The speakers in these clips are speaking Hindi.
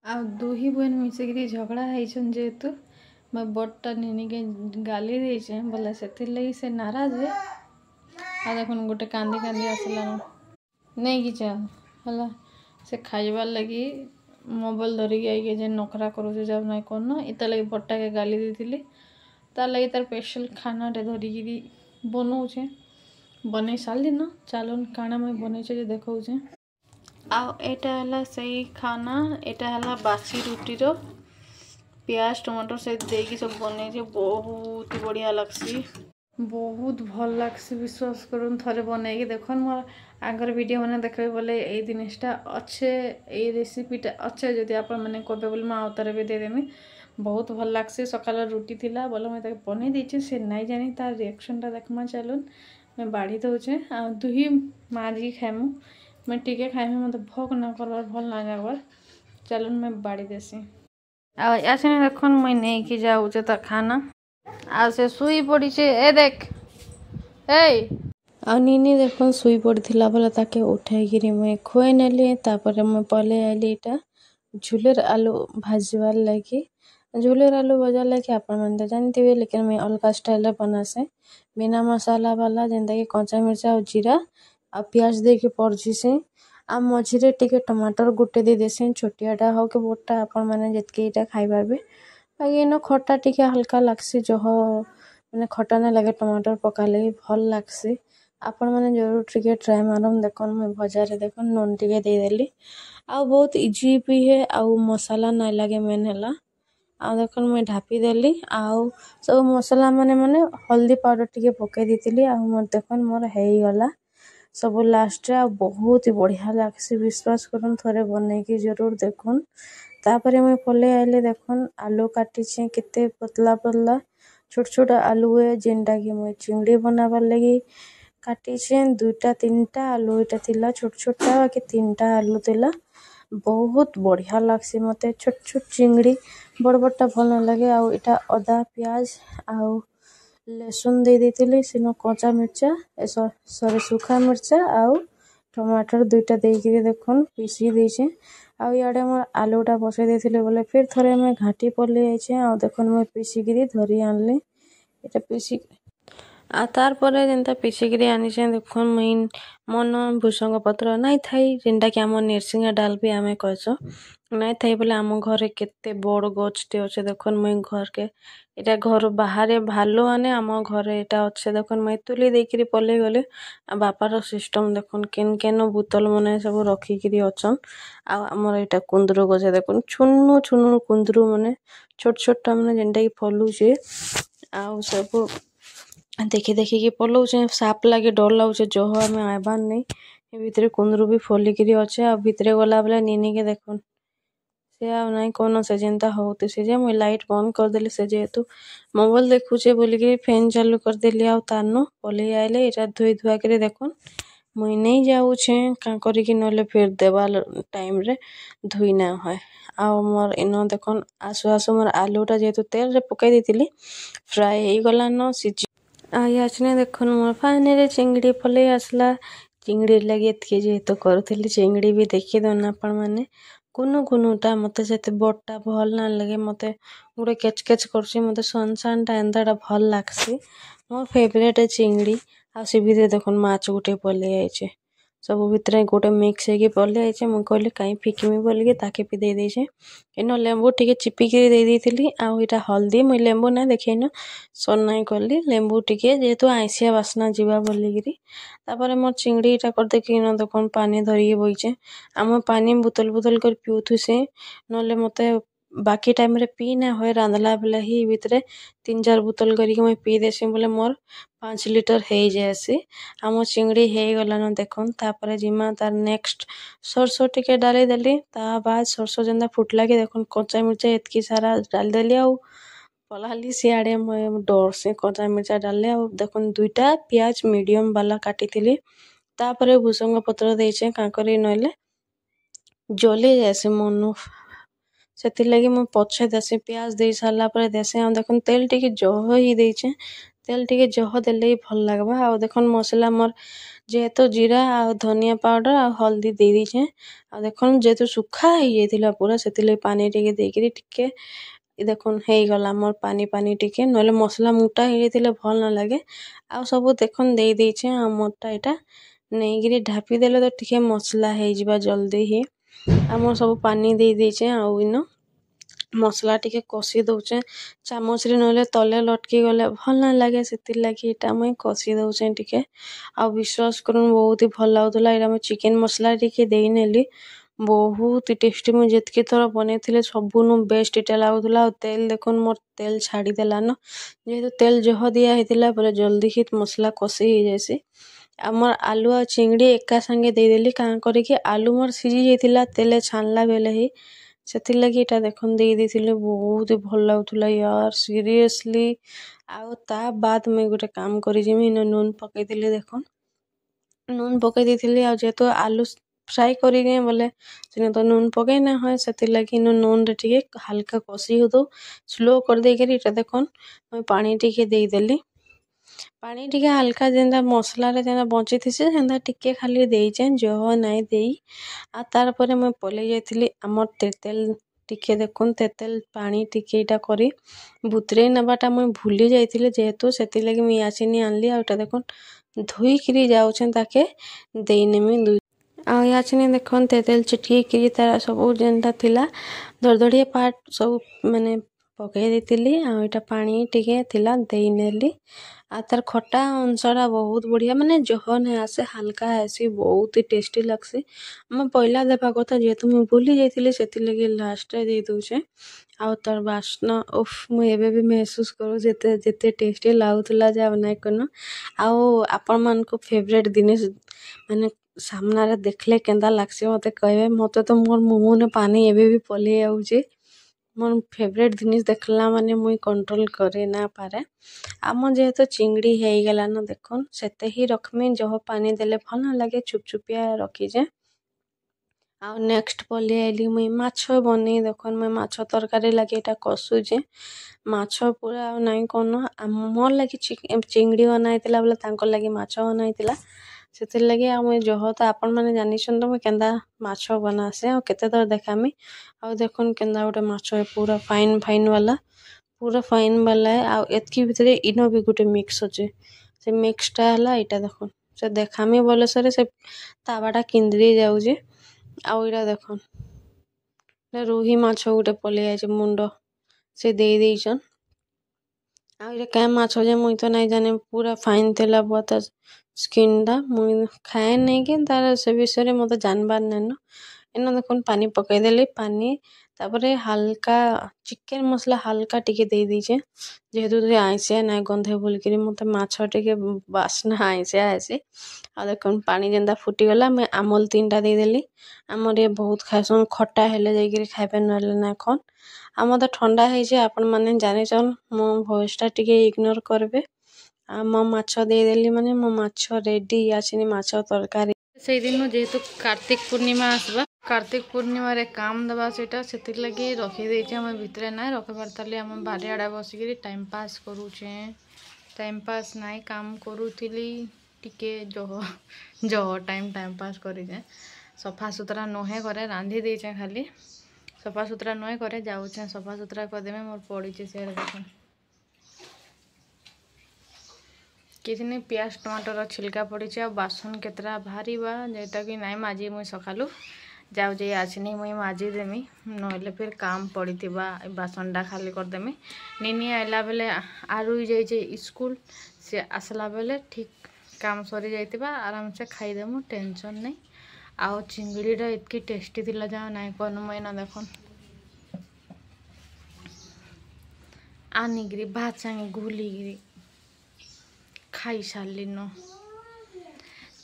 आ दुही बहन मिसिकी झगड़ा होइछन जेहेतु मैं बड़टा निनी के गाली देछे बोले से लगी से नाराज है। आ देखन गोटे कांदी कांदी आसलान नहीं कि हला से खाइबार लगी मोबाइल धरिकी आइके जे नखरा करूचे जब नहीं करन इता लगी बड़टा के गाली देथिली तार लगी तार स्पेशल खाना टे धरिकी बनौचे बनै सारी न चलन काना मैं बनैछे जे देखौचे। आउ एटा हला सही खाना एटा हला बासी रुटी रो प्याज टमाटर से देकी सब बनै बहुत बढ़िया लगसी बहुत भल लगसी विश्वास करूँ थरे बनैकी देखन मोर आगर वीडियो मैंने देखे बोले ये जिनिसटा अच्छे ये रेसिपीटा अच्छे जदि आपण मैंने कहे बोले मैं आउतारे भी देदेमी बहुत भल लगसी सकाल रुटी थिला बोले मैं बनै देछे से नहीं जानी तार रिएक्शनटा देखमा चलुन मैं बाढ़ी दौचे आ दुही माजी खाइमु मैं टिके खाइमी मत भोग न करवार भल ना जागर चलुन मैं बाड़ी देसी आसने देखन मैं नहीं कि जाऊचे त खाना आ से सुई पड़ी ए देख ए आ नीनी देखन सुई पड़थिला बोले ताके उठाई मैं खुए नेली तापर मैं पले आइली इटा झुलेर आलू भाजवार लगी झुलेर आलू भजार लगी आपण मन तो जानते लेकिन मैं अलग स्टाइल बनासे बिना मसाला वाला जेनता कि कंचा मिर्चा और जीरा आ प्याज दे के पड़छी से आ मझिरे टिके टमाटर गुटे दे देसे छोटियाटा हो के बोटा आपण माने जतके इटा खाइ पारबे बाकी नो खट्टा टिके हल्का लागसी जह माने खट्टा ना लगे टमाटर पकाले भल लागसी आपण माने जरूर टिके ट्राई मारम देखन मैं भजारे देखन नून टिके दे देली आ बहुत इजी भी है आ मसाला ना लगे मेन हला आ देखन मैं ढापी देली आ सब मसाला माने माने हल्दी पाउडर टिके पके देतिली आ मोर देखन मोर हेई गला सब लास्ट रे बहुत ही बढ़िया लागसी विश्वास करन थरे बनै की जरूर देखन तापरे मैं पले आइले देखन आलू काटी छे केते पतला पतला छोट छोट आलू है जेनटा कि मैं चिंगड़ी बनाबार लगी काटी छे दुटा तीनटा आलू इटा थिला छोट छोटा बाकी तीनटा आलू थिला बहुत बढ़िया लागसी मते छोट छोट चिंगड़ी बड़ बड़टा भल न लगे आ इटा अदा प्याज आ लहसुन दे देतिली सिनो कच्चा मिर्चा सॉरी सूखा मिर्चा आ टमाटर दुईटा देकी देखन पीसी देछे आ याडे मोर आलूटा बसे देथिले बोले फिर थरे मैं घाटी पले आइछे आ देखन मैं पीसी धरी आनले एटा पीसी आ तार परे जेनता पीसिकी आनीछे देखन मुई मन भूसंग पत्र नाई थाई जेनटा कि आम निरसिंगा डाल भी आमे कहसो नाई थाई बोले आम घरे केते बड़ गछटे अच्छे देखन मुई घर के एटा घर बाहर भालो आने आम घरे एटा अच्छे देखन मुई तुली देकरी पले गले आ बापार सिस्टम देखन केन केन बोतल मने सब रखिकी अछन आ आमर एटा कुंदरू गछ देखन छुन्नु छुन्नु कुंदरू मने छोट छोटा मने जेनटा कि फलुचे आ सब देखी देखी कि पलौचे साप लगे डर लागे जह आम आबार नहीं ए भितर कुंदरू भी फलिकी अच्छे आ भितर गला बेले नीनी के देखन से आ नहीं कौन से जेनता होती से जे मुई लाइट बंद कर देली से जेहेतु मोबाइल देखुचे बोलिकी फैन चालू कर देली आ तारनो पले आइले एटा धोई धुआ के देखन मुई नहीं जाऊछे का करिकी नले फिर देवा टाइम रे धुई ना होय आ मोर इन देखन आसु आसु मोर आलूटा जेहेतु तेल रे पकाई देतिली फ्राई हो गला न सिझी आसने देखन मोर फाइनली चिंगड़ी पले आसला चिंगड़ी लगे एतके जेहेतु करुଥିଲି चिंगड़ी भी देखी दन आपण माने कुनुटा मते जते बड़टा भल ना लगे मते गोटे केच केच करछि मते सनसान टा एंदाटा भल लागसी मोर फेवरेट चिंगड़ी आ से भितर देखन माछ गोटे पले आइछे सब भितर गोटे मिक्स होगी पले आइछे मु कहली काई फिकिमी बोलिके ताके भी दे देछे इनो लेंबू टिके चिपिकी दे देथिली आ इटा हल्दी मुई लेंबू ना देखैनो सन नाई करली लेंबू टिके जेहेतु आइसिया बासना जीवा बोलिकी तापर मोर चिंगड़ी इटा कर देखी न देखन पानी धरिकी बइचे आम पानी बोतल बोतल कर पिउथु से नले मते बाकी टाइम रे पी ना होय रांधला बेला ही भितरे 3-4 बोतल करिक मैं पी देसी बोले मोर 5 लीटर हे जायसी आम चिंगड़ी हे गला न देखन तापर जिमा तार नेक्स्ट सरसों टिके डाली देली ता बाद सरसों जेंदा फुटला के देखन कच्चा मिर्चा एतकी सारा डाल देली आ पलाली सियाड़े मैं डर से कच्चा मिर्चा डाले आ देखन दुईटा प्याज मीडियम वाला काटी थिली तापर भूसंग पत्र देछे का करी नले जली जायसे मनु से लगी मैं पछे देसी प्याज दे सारा पर देसी आ देखन तेल टिके जह ही देछे तेल टिके जह देले भल लागबा आ देखन मसला मोर जेहेतु जीरा आ धनिया पाउडर आ हल्दी दे दीछे आ देखन जेहेतु सुखा हो जाइथिला पूरा सेतिले पानी टिके देकरी टिके देखन हे गला मोर पानी पानी टिके नले मसला मोटा हो जाइथिले भल न लागे आ सब देखन दे दीछे आ मोटा एटा नेगिरी ढापी देले तो टिके मसला हे जिबा जल्दी ही आम सब पानी दे दीछे आ इनो मसला टिके कषि दउचे चामच रे नले तले लटकी गले भल न लागे सेतिर लागी एटा मुई कषि दउचे टिके आ विश्वास करन बहुत ही भल लाଗୁଥିଲା एटा मैं चिकन मसला टिके देई नेली बहुत टेस्टी मुझे जितकी थर बनैथिले सबुनु बेस्ट एटा लाଗୁଥିଲା आ तेल देखन मोर तेल छाड़ी देला न जेहेतु तेल जह दिया हेतिला पूरा जल्दी ही मसला कषि हो जायसी आमर आलू आ चिंगड़ी एका संगे दे देली कां करे कि आलू मोर सिझी जाइथिला तेले छानला बेले ही सेतिर लगी एटा देखन दे देथिले बहुत ही भल लाଗୁଥିଲା यार सीरियसली आ ता बाद में गोटे काम करी जिमी नून पकई दिले देखन नून पकई देथिले आ जेतो आलू फ्राई करी गए बोले सिने तो नून पकई ना হয় सेतिर लगी नून रे टिके हल्का कषि हो दो स्लो कर दे करी एटा देखन मैं पानी टिके दे देली पानी टिके हल्का जेंदा मसला रे जेंदा बंची थिसे सेंदा टिके खाली देइचे जह नाइ देई आ तार परे मैं पले जाइथिली हमर तेतेल टिके देखन तेतेल पानी टिके एटा करी बुतरे नबाटा मैं भूली जाइथिले जेहेतु सेति लगी मैं याचिनी आनली आ एटा देखन धोई करी जाउछन ताके देइनेमी दुई आ याचिनी देखन तेतेल चिटकी करी तारा सब जेंदा थिला धड़धड़िया पार्ट सब माने पकई देतिली आ एटा पानी टिके थिला देई नेली आ तार खट्टा अंशरा बहुत बढ़िया माने जहन है आसे हल्का ऐसी बहुत ही टेस्टी लगसी मैं पहला देबा कथा जेहेतु मैं भूली जाइथिली सेति लगी लास्ट रे दे दोछे आ तार बास्ना उफ मैं एबे भी महसूस करू जेते जेते टेस्टी लाଗୁଥିଲା जे बनाई कनो आ आपन मान को फेवरेट दिनेश माने सामना रे देखले केंदा लागसे मते कहबे मते तो मोर मुंह ने पानी एबे भी पले आउचे मोर फेवरेट जिनिस देखला माने मुई कंट्रोल करे ना पारे आम जेहेतु चिंगड़ी हे गला न देखन सेते ही रखमी जह पानी देले भल न लागे चुपचुपिया रखी जे आ नेक्स्ट पले आइली मुई माछ बनी देखन मुई माछ तरकारी लागे एटा कसु जे माछ पूरा नाइ कोन मोर लागी चिंगड़ी बनाइतिला बोले तांकर लागी माछ बनाइतिला सेतिर लागी आ मुई जह तो आपन माने जानिछन तो मुई केंदा माछ बनासे आ केते तर देखामी आ देखन केंदा गोटे माछ पूरा फाइन फाइन वाला है आ एतकी भितरे इनो भी गोटे मिक्स अछि से मिक्सटा हला एटा देखन से देखामी बोले सरे से तावाटा किंद्री जाउजे आ एटा देखन रोही माछ गोटे पले आइছে मुंड से दे देइछन आ एटा काय माछ जे मुई तो नाइ जाने पूरा फाइन तेला बहुत स्किन दा मुई खाए नहीं कि तार से विषय मते जानबार नन एना देखन पानी पकई देली पानी तापरे हल्का चिकन मसला हल्का टिके दे दीछे जेहेतु तो आइसे ना गंधे बोल करी मते माछ टिके बासना आइसे आइसे आ देखन पानी जेंदा फुटी गला मैं आमल 3टा दे देली हमर ये बहुत खासन खट्टा हेले जाई खाइबे नले ना खन आम तो ठंडा ହେଇছে आपण माने जानिछन मो वॉइस टा टिके इग्नोर करबे आ मो माछ दे देली माने मो माछ रेडी आछिनी माछ तरकारी से दिन जेहेतु कार्तिक पूर्णिमा आसबा कार्तिक पूर्णिमा रे काम दबा सेटा सेतिर लगी रखी देछे हम भितरे ना रखबार ताले हम बारे आडा बसिकरी टाइम पास करूछे टाइम पास नाइ काम करूथिली टिके जह टाइम पास करी जे सफा सुतरा नहे करे रांधी देछे खाली सफा सुतरा नहे करे जाउछे सफा सुतरा कर देमे मोर पड़ी छे से देखो किसी नहीं प्याज टमाटर छिलका पड़ी आ बासन केतरा भारी बा जेटा कि नाइ माजी मुई सकालू जाऊ जे आज नहीं मुई माजी देमी नहले फिर काम पड़ी बासनटा खाली कर देमी निनी आइला बेले आरुई जाइए स्कूल से आसला बेले ठीक काम सरी जाइतिबा आराम से खाईदेमु टेंशन नहीं आउ चिंगड़ीटा इतकी टेस्टी थिला जा नाइ कहनु मुई ना देखन आनिगिरी भात संगे घुलिगिरी खाई सारी न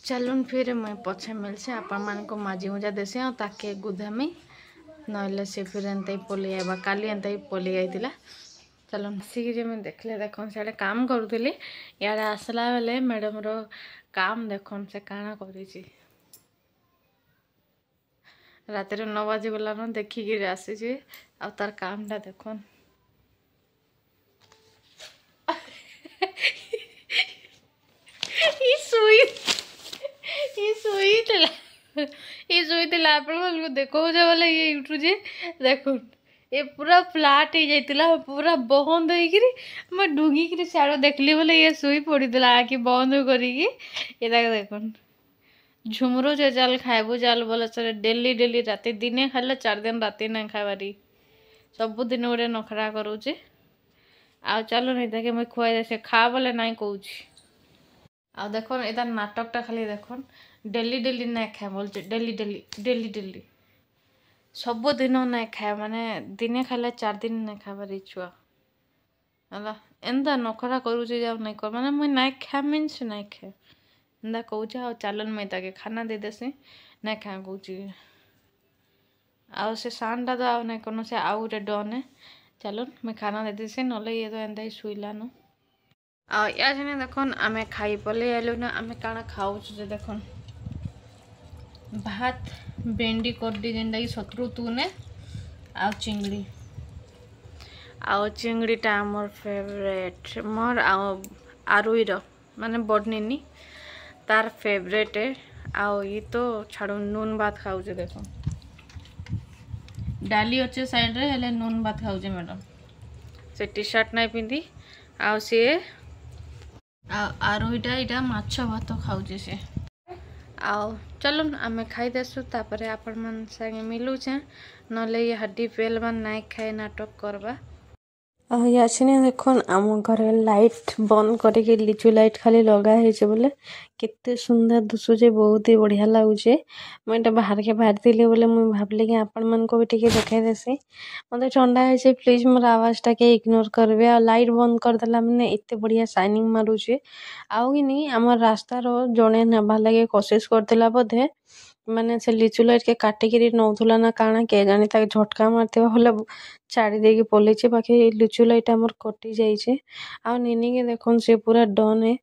चलुन फिर मैं पछे मिलसे आपण मान को माजी मुजा देसे आ ताके गुधामी नहले से फिर एंते पलि आइबा काली एंते पलि आइतिला चलुन सीगे मैं देखले देखन से काम करूली यारे आसला बेले मैडम रो काम देखन से काना करिछि रात 9 बजे गला न देखिकी आसी आ तार कामटा देखन ये ଶୋଇଥିଲା ये ଶୋଇଥିଲା ଆପଣମାନଙ୍କୁ ଦେଖାଉଛେ ବୋଲେ ଇଏ ଉଠୁଛେ ଦେଖୁନ୍ ये पूरा फ्लाट हो जाइतिला पूरा बंद होइकिरी मैं ढुंगिकिरी सियाड़ू देखली बोले ये शुई पड़ीला आखि बंद करिकी ये देखुन झुमरू जे जाल खाइबू जाल बोले सर डेली डेली राति दिने खाइले 4 दिन राति नहीं खाइबारी सब दिन गोटे नखरा करूचे आ चलो नहीं देखे मुझे खुआई दे से खा बोले नहीं कहूँ आ देखो इधर नाटकटा खाली देखो डेली डेली नहीं खाए बोलचे डेली डेली डेली डेली सब दिन नहीं खाए माने दिने खाइले 4 दिन नहीं खाइबार छुआ है एंता नखरा करूचे जा नहीं कर माने मुझे नहीं खाए मीन्स नहीं खाए एंता कहूचे आ चलन मुझे ताके खाना दे देसी नहीं खाए कहूँ आउ से सानटा तो आउ नहीं कौन से आउ गोटे डन है चलो मैं खाना दे देसी ना ये तो एंता ही शुइला न आ या देखन आमे खाई पले आलु ना आमे काना खाऊ देखन भात भेंडी करडी जेनटा कि शत्रु तूने आ चिंगड़ी चिंगड़ीटा मोर फेवरेट मोर आरुईर माने बडनीनी तार फेवरेट है ये तो छाड़ो नून भात खाऊ देख डाली अच्छे साइड रे हेले नून भात खाऊ मैडम से टी शर्ट नहीं पिंधि आ सी आरुईटा इटा माछ भात खाऊ से आओ चलो आमे खाई देसु तापरे आपण मन संगे मिलू छे नले ये हड्डी पेल मन नहीं खाए नाटक करबा याचिने देखुन आम घरे लाइट बंद करके लिचु लाइट खाली लगा है बोले केते सुंदर दुसुचे बहुत ही बढ़िया लगुचे मुझे बाहर के बाहर थी बोले मुझे भावली कि आपण मन को भी टिके देखाई देसी मत ठंडा है प्लीज मोर आवाज टा के इग्नोर करबे आ लाइट बंद करदेला मैंने एते बढ़िया शाइनिंग मारुचे आउ कि नहीं आम रास्तार जड़े नेबा लगे कोशिश करदेला बोधे माने से लिचु लाइट के काटिकी नौला ना काना के जानी ताके झटका मारते बोले छाड़ी देकी पलैचे बाकी लिचु लाइट आमर कटि जाइए आ निनी के देखुन से पूरा डन है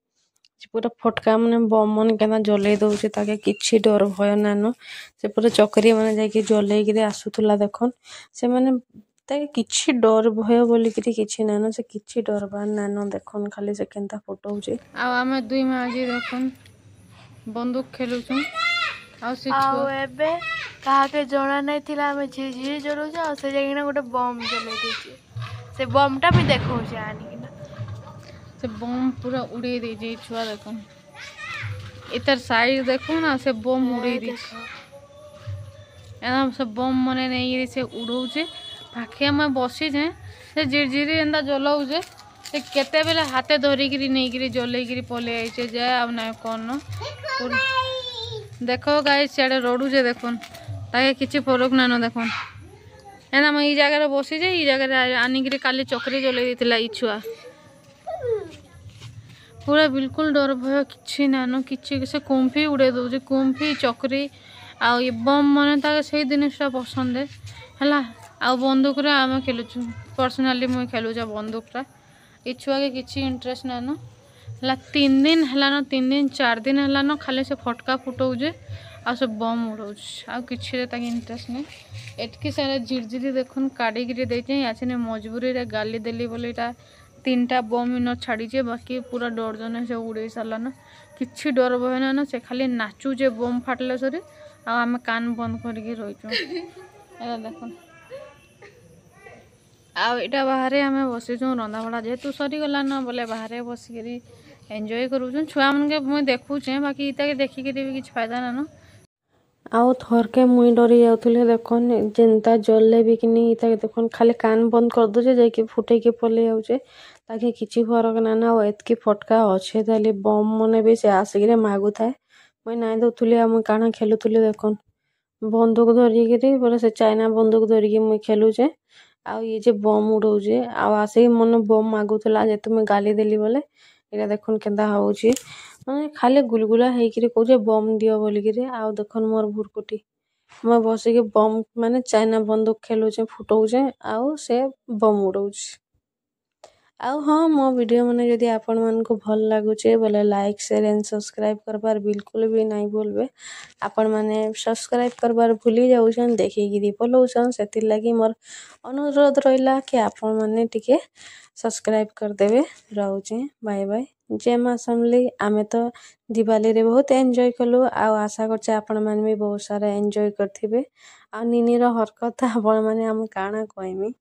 पूरा फटका माने बम मन के जलई दौचे ताके किछि डर भय नान से पूरा चकरी माने जाके जलई आसुला देखन से माने ताके किछि डर भय बोलिकी किछि नान से किछि डर बार नान देखन खाली से केनता फटौचे आ आमे दुई में आज देखन बंदूक खेलुछन एबे कहा के जना नहीं थिला हमें झिझिरी जरूर जा से जगह गोटे बम जले दीजिए से बमटा भी देखो आनी से बम पूरा उड़े दीजिए छुआ देखन इधर साइड देखो ना से बम उड़े दी एकदम से बम मने नहीं से उड़ौचे पाखे में बसी जे से झिरझिरी एंता जलाऊे से केते बेले हाथे धरिकी नहीं जलैकी पलि आइचे जाए आ ना कौन देखो गाई सियाड़े रड़ुचे देखुन ताके किछि फरक नान देखुन एना मैं जगह बसी जे जगह आनिक काली चकरी जलई देथिला ई छुआ पूरा बिल्कुल डर भय किछि नान किछि से कुंफी उड़े दौचे कुंफी चकरी आ बम मन ताके से जिनिसटा पसंद है आ बंदूक रे आमे खेलुछु पर्सनाली मुई खेलुछा बंदूकटा ई छुआ के किछि इंटरेस्ट नान 3 दिन है 3 दिन 4 दिन है खाली से फटका फुटाऊे आ सब बम उड़ाऊँ आ कि इंटरेस्ट नहीं एटकी सारा झिरझिरी देखुन काढ़ी देचे याचने मजबूरी रे गाली देली बोले 3टा बम इन छाड़ीचे बाकी पूरा डरजन से उड़े सारान किसी डर भय ना से खाली नाचुचे बम फाटले सरी आम कान बंद करके रहीचु देखुन आईटा बाहर आम बसीचु रंधा बड़ा जेहेतु सरीगला न बोले बाहर बसिक एंजॉय करूँ छुआ मन के मुझे देखुचे बाकी इता देखिक भी किसी फायदा ना आउ थरके मुई डरी जाऊे देखन जेनता जलले भी कि नहीं इता देखन खाली कान बंद कर दूचे जाकि फुटे पलि जाऊे ताकि किसी फरक ना ना एतकी फटका अच्छे ताली बम मने भी से आसिक मागु थाए मुई नाई दौली आ मुई काना खेलुली देखन बंदूक धरिकी बोले से चाइना बंदूक धरिकी मुई खेलुचे आ ये जे बम उड़ौचे आसिक मन बम मागुला जेतु मुई गाली देली बोले ये देखुन केन्ता होउची माने खाली गुलगुला हेकि कहे बम दियो बोलिकी आउ देखन मोर भुरकुटी मैं बसिक बम माने चाइना बंदूक खेलुचे फुटौचे आउ से बम उड़ौचे आउ हाँ मो वीडियो मैंने जदि आपण मानक भल लगुचे बोले लाइक शेयर एंड सब्सक्राइब करबार बिल्कुल भी नहीं भूलबे। आपण माने सब्सक्राइब करबार भूली जाउछन देखिकी पलाउछन सेतिर लगी मोर अनुरोध रहिला कि आपण माने टिके सब्सक्राइब करदेवे। रहउचे बाय बाय जय मां समली। आमे तो दिवाली रे बहुत एंजॉय कलु आ आशा करछे आपण माने भी बहुत सारा एंजॉय करथिबे। आ निनी रो हरकत आपण माने हम काना कहमी।